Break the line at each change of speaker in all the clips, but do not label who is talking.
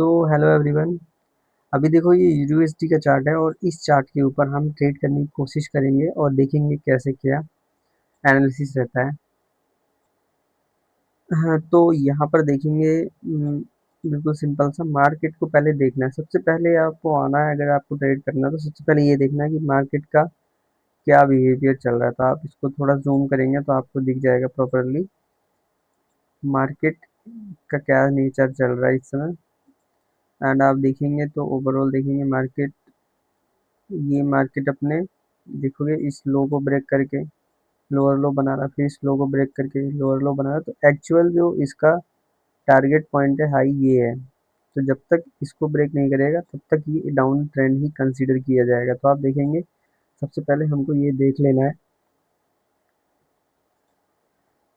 So hello everyone. अभी देखो ये यूएसडी का चार्ट है और इस चार्ट के ऊपर हम ट्रेड करने की कोशिश करेंगे और देखेंगे कैसे क्या एनालिसिस रहता है। हाँ, तो यहाँ पर देखेंगे। बिल्कुल सिंपल सा मार्केट को पहले देखना है। सबसे पहले आपको आना है, अगर आपको ट्रेड करना है तो सबसे पहले ये देखना है कि मार्केट का क्या बिहेवियर चल रहा है। तो आप इसको थोड़ा जूम करेंगे तो आपको दिख जाएगा प्रॉपरली मार्केट का क्या नेचर चल रहा है इस समय। एंड आप देखेंगे तो ओवरऑल देखेंगे मार्केट, ये मार्केट अपने देखोगे इस लो को ब्रेक करके लोअर लो बना रहा है, फिर इस लो को ब्रेक करके लोअर लो बना रहा है। तो एक्चुअल जो इसका टारगेट पॉइंट है हाई ये है। तो जब तक इसको ब्रेक नहीं करेगा तब तक ये डाउन ट्रेंड ही कंसीडर किया जाएगा। तो आप देखेंगे सबसे पहले हमको ये देख लेना है।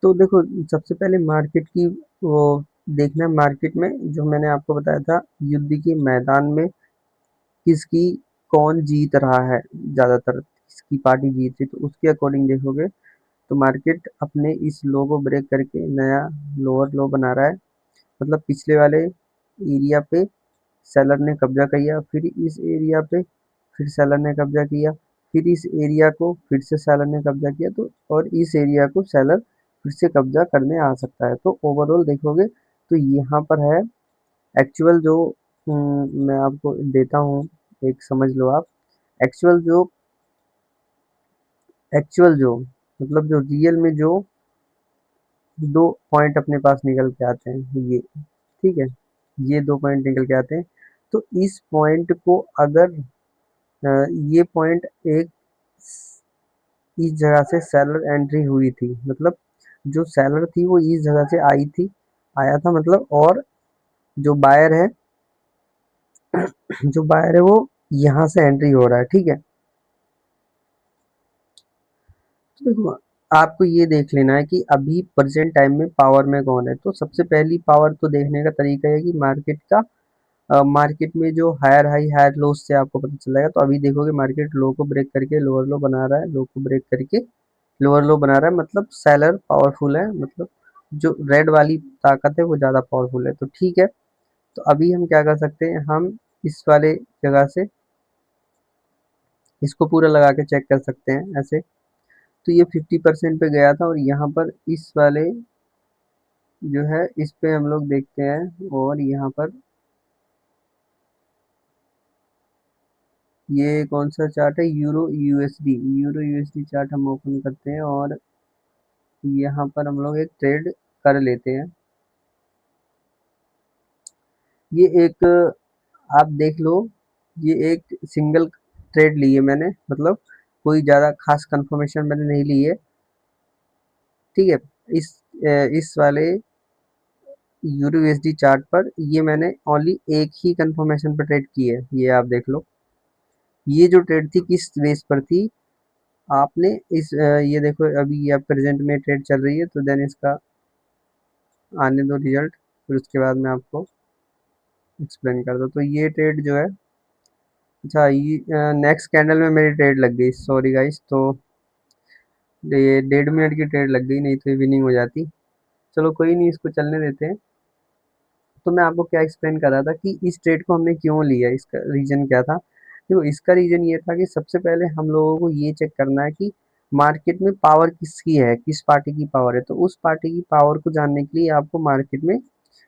तो देखो सबसे पहले मार्केट की वो देखना है। मार्केट में जो मैंने आपको बताया था युद्ध के मैदान में किसकी कौन जीत रहा है, ज़्यादातर किसकी पार्टी जीत रही, तो उसके अकॉर्डिंग देखोगे तो मार्केट अपने इस लो को ब्रेक करके नया लोअर लो बना रहा है। मतलब पिछले वाले एरिया पे सेलर ने कब्जा किया, फिर इस एरिया पे फिर सेलर ने कब्जा किया, फिर इस एरिया को फिर से सेलर ने कब्जा किया, तो और इस एरिया को सेलर फिर से कब्जा करने आ सकता है। तो ओवरऑल देखोगे तो यहाँ पर है एक्चुअल जो मैं आपको देता हूँ, एक समझ लो आप। एक्चुअल जो एक्चुअल जो मतलब जो रियल में जो दो पॉइंट अपने पास निकल के आते हैं ये, ठीक है, ये दो पॉइंट निकल के आते हैं। तो इस पॉइंट को अगर ये पॉइंट एक इस जगह से सेलर एंट्री हुई थी, मतलब जो सेलर थी वो इस जगह से आई थी, आया था मतलब, और जो बायर है जो बायर है वो यहाँ से एंट्री हो रहा है, ठीक है। तो देखो आपको ये देख लेना है कि अभी प्रेजेंट टाइम में पावर में कौन है। तो सबसे पहली पावर तो देखने का तरीका है कि मार्केट का मार्केट में जो हायर हाई हायर लो से आपको पता चलेगा। तो अभी देखोगे मार्केट लो को ब्रेक करके लोअर लो बना रहा है, लो को ब्रेक करके लोअर लो बना रहा है, मतलब सेलर पावरफुल है, मतलब जो रेड वाली ताकत है वो ज़्यादा पावरफुल है। तो ठीक है, तो अभी हम क्या कर सकते हैं, हम इस वाले जगह से इसको पूरा लगा के चेक कर सकते हैं ऐसे। तो ये 50% पे गया था और यहाँ पर इस वाले जो है इस पे हम लोग देखते हैं, और यहाँ पर ये कौन सा चार्ट है, यूरो यूएसडी चार्ट हम ओपन करते हैं और यहाँ पर हम लोग एक ट्रेड कर लेते हैं। ये एक आप देख लो, ये एक सिंगल ट्रेड ली है मैंने, मतलब कोई ज़्यादा खास कंफर्मेशन मैंने नहीं ली है, ठीक है। इस इस वाले यूरो यूएसडी चार्ट पर ये मैंने ओनली एक ही कंफर्मेशन पर ट्रेड की है। ये आप देख लो, ये जो ट्रेड थी किस बेस पर थी, आपने ये देखो अभी ये प्रेजेंट में ट्रेड चल रही है, तो देन इसका आने दो रिजल्ट, फिर उसके बाद मैं आपको एक्सप्लेन कर दूँ। तो ये ट्रेड जो है, अच्छा ये नेक्स्ट कैंडल में मेरी ट्रेड लग गई, सॉरी गाइस। तो ये 1.5 मिनट की ट्रेड लग गई, नहीं तो ये विनिंग हो जाती। चलो कोई नहीं, इसको चलने देते हैं। तो मैं आपको क्या एक्सप्लेन कर रहा था कि इस ट्रेड को हमने क्यों लिया, इसका रीज़न क्या था। देखो इसका रीज़न ये था कि सबसे पहले हम लोगों को ये चेक करना है कि मार्केट में पावर किसकी है, किस पार्टी की पावर है। तो उस पार्टी की पावर को जानने के लिए आपको मार्केट में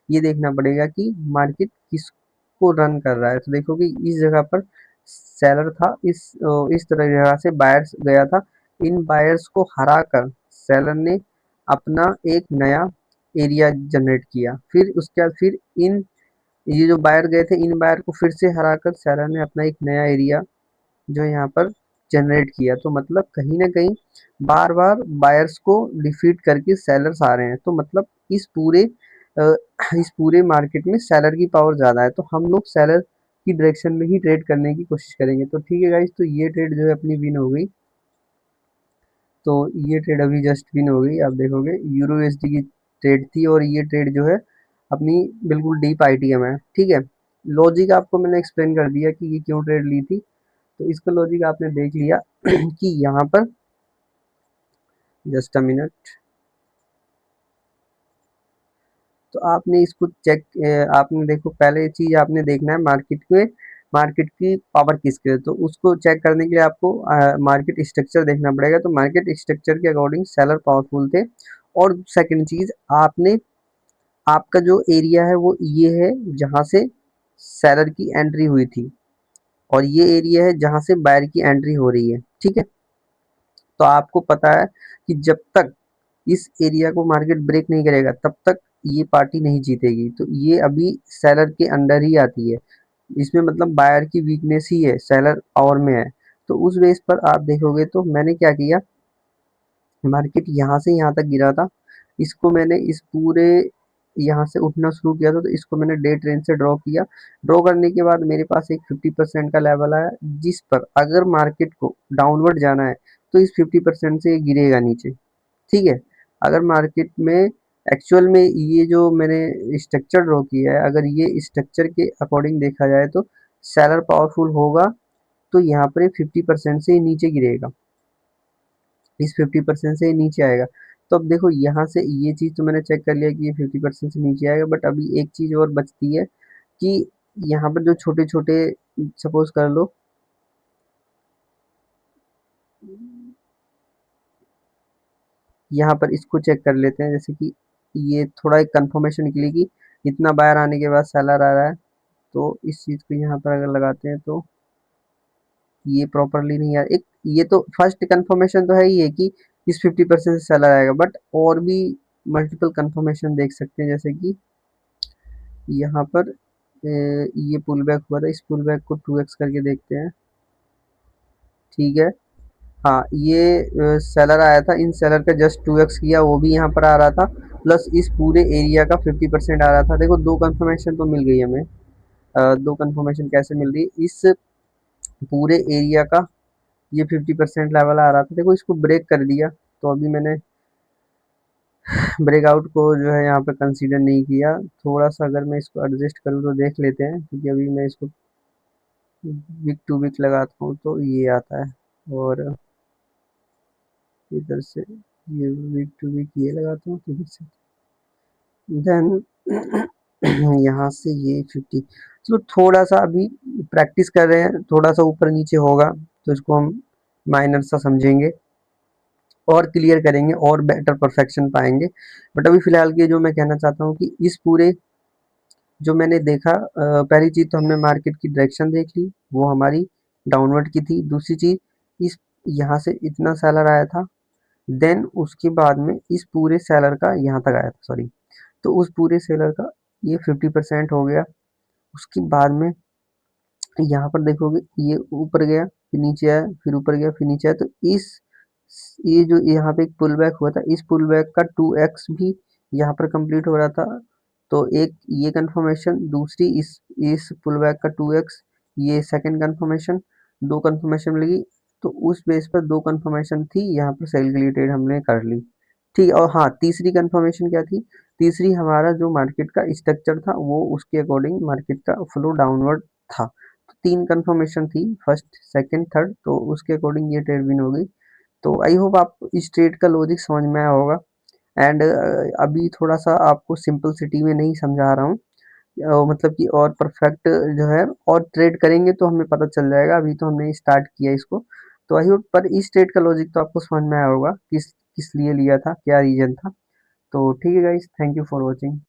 ये देखना पड़ेगा कि मार्केट किसको रन कर रहा है। तो देखो कि इस जगह पर सेलर था, इस तरह जगह से बायर्स गया था। इन बायर्स को हरा कर सेलर ने अपना एक नया एरिया जनरेट किया, फिर उसके बाद फिर इन ये जो बायर गए थे इन बायर को फिर से हराकर सेलर ने अपना एक नया एरिया जो यहाँ पर जनरेट किया। तो मतलब कहीं ना कहीं बार बार बायर्स को डिफीट करके सेलर्स आ रहे हैं। तो मतलब इस पूरे अ, इस पूरे मार्केट में सेलर की पावर ज़्यादा है, तो हम लोग सेलर की डायरेक्शन में ही ट्रेड करने की कोशिश करेंगे। तो ठीक है गाइस, तो ये ट्रेड जो है अपनी विन हो गई। तो ये ट्रेड अभी जस्ट विन हो गई, आप देखोगे यूरो यूएसडी की ट्रेड थी और ये ट्रेड जो है अपनी बिल्कुल डीप आईटीएम है, ठीक है। लॉजिक आपको मैंने एक्सप्लेन कर दिया कि ये क्यों ट्रेड ली थी, तो इसका लॉजिक आपने देख लिया कि यहाँ पर जस्ट अ मिनट। तो आपने इसको आपने देखो पहले चीज़ आपने देखना है मार्केट की पावर किसकी है, तो उसको चेक करने के लिए आपको मार्केट स्ट्रक्चर देखना पड़ेगा। तो मार्केट स्ट्रक्चर के अकॉर्डिंग सेलर पावरफुल थे। और सेकंड चीज़, आपने आपका जो एरिया है वो ये है जहाँ से सेलर की एंट्री हुई थी, और ये एरिया है जहाँ से बायर की एंट्री हो रही है, ठीक है। तो आपको पता है कि जब तक इस एरिया को मार्केट ब्रेक नहीं करेगा तब तक ये पार्टी नहीं जीतेगी। तो ये अभी सेलर के अंडर ही आती है, इसमें मतलब बायर की वीकनेस ही है, सेलर पावर में है। तो उस बेस पर आप देखोगे तो मैंने क्या किया, मार्केट यहाँ से यहाँ तक गिरा था, इसको मैंने इस पूरे यहाँ से उठना शुरू किया था, तो इसको मैंने डे ट्रेंड से ड्रॉ किया। ड्रॉ करने के बाद मेरे पास एक 50% का लेवल आया, जिस पर अगर मार्केट को डाउनवर्ड जाना है तो इस 50% से ये गिरेगा नीचे, ठीक है। अगर मार्केट में एक्चुअल में ये जो मैंने स्ट्रक्चर ड्रॉ किया है, अगर ये स्ट्रक्चर के अकॉर्डिंग देखा जाए तो सेलर पावरफुल होगा, तो यहाँ पर 50% से नीचे गिरेगा, इस 50% से नीचे आएगा। तो अब देखो यहाँ से ये चीज़ तो मैंने चेक कर लिया कि ये 50% से नीचे आएगा, बट अभी एक चीज़ और बचती है कि यहाँ पर जो छोटे छोटे, सपोज कर लो यहाँ पर इसको चेक कर लेते हैं, जैसे कि ये थोड़ा एक कंफर्मेशन निकली कि इतना बायर आने के बाद सेलर आ रहा है। तो इस चीज़ को यहाँ पर अगर लगाते हैं तो ये प्रॉपरली नहीं यार, एक ये तो फर्स्ट कंफर्मेशन तो है ही है कि इस 50% से सेलर आएगा, बट और भी मल्टीपल कंफर्मेशन देख सकते हैं, जैसे कि यहाँ पर ये पुल बैक हुआ था, इस पुल बैक को 2x करके देखते हैं, ठीक है। हाँ, ये सेलर आया था, इन सेलर का जस्ट 2x किया, वो भी यहाँ पर आ रहा था, प्लस इस पूरे एरिया का 50% आ रहा था। देखो दो कंफर्मेशन तो मिल गई हमें। दो कंफर्मेशन कैसे मिल रही, इस पूरे एरिया का ये 50% लेवल आ रहा था, देखो इसको ब्रेक कर दिया। तो अभी मैंने ब्रेकआउट को जो है यहाँ पे कंसीडर नहीं किया। थोड़ा सा अगर मैं इसको एडजस्ट करूँ तो देख लेते हैं, क्योंकि अभी मैं इसको वीक टू वीक लगाता हूँ तो ये आता है, और इधर से ये वीक टू वीक ये लगाता हूँ, इधर से देन यहाँ से ये 50। चलो थोड़ा सा अभी प्रैक्टिस कर रहे हैं, थोड़ा सा ऊपर नीचे होगा तो इसको हम माइनर सा समझेंगे और क्लियर करेंगे और बेटर परफेक्शन पाएंगे। बट अभी फिलहाल के जो मैं कहना चाहता हूँ कि इस पूरे जो मैंने देखा, पहली चीज़ तो हमने मार्केट की डायरेक्शन देख ली, वो हमारी डाउनवर्ड की थी। दूसरी चीज़, इस यहाँ से इतना सेलर आया था, देन उसके बाद में इस पूरे सेलर का यहाँ तक आया था, सॉरी। तो उस पूरे सेलर का ये 50% हो गया। उसके बाद में यहाँ पर देखोगे ये ऊपर गया, फिर नीचे आया, फिर ऊपर गया, फिर नीचे आया। तो इस ये जो यहाँ पे एक पुल बैक हुआ था, इस पुल बैक का 2x भी यहाँ पर कंप्लीट हो रहा था। तो एक ये कंफर्मेशन, दूसरी इस पुल बैक का 2x, ये सेकंड कंफर्मेशन, दो कंफर्मेशन मिलेगी। तो उस बेस पर दो कंफर्मेशन थी, यहाँ पर सेल के लिए ट्रेड हमने कर ली, ठीक है। और हाँ, तीसरी कंफर्मेशन क्या थी, तीसरी हमारा जो मार्केट का स्ट्रक्चर था वो उसके अकॉर्डिंग मार्केट का फ्लो डाउनवर्ड था। तो तीन कंफर्मेशन थी, फर्स्ट सेकंड थर्ड, तो उसके अकॉर्डिंग ये ट्रेड विन हो गई। तो आई होप आपको इस ट्रेड का लॉजिक समझ में आया होगा। एंड अभी थोड़ा सा आपको सिंपल सिटी में नहीं समझा रहा हूँ, मतलब कि और परफेक्ट जो है, और ट्रेड करेंगे तो हमें पता चल जाएगा, अभी तो हमने स्टार्ट किया इसको। तो आई होप पर इस ट्रेड का लॉजिक तो आपको समझ में आया होगा, किस किस लिए लिया था, क्या रीजन था। तो ठीक है guys, thank you for watching.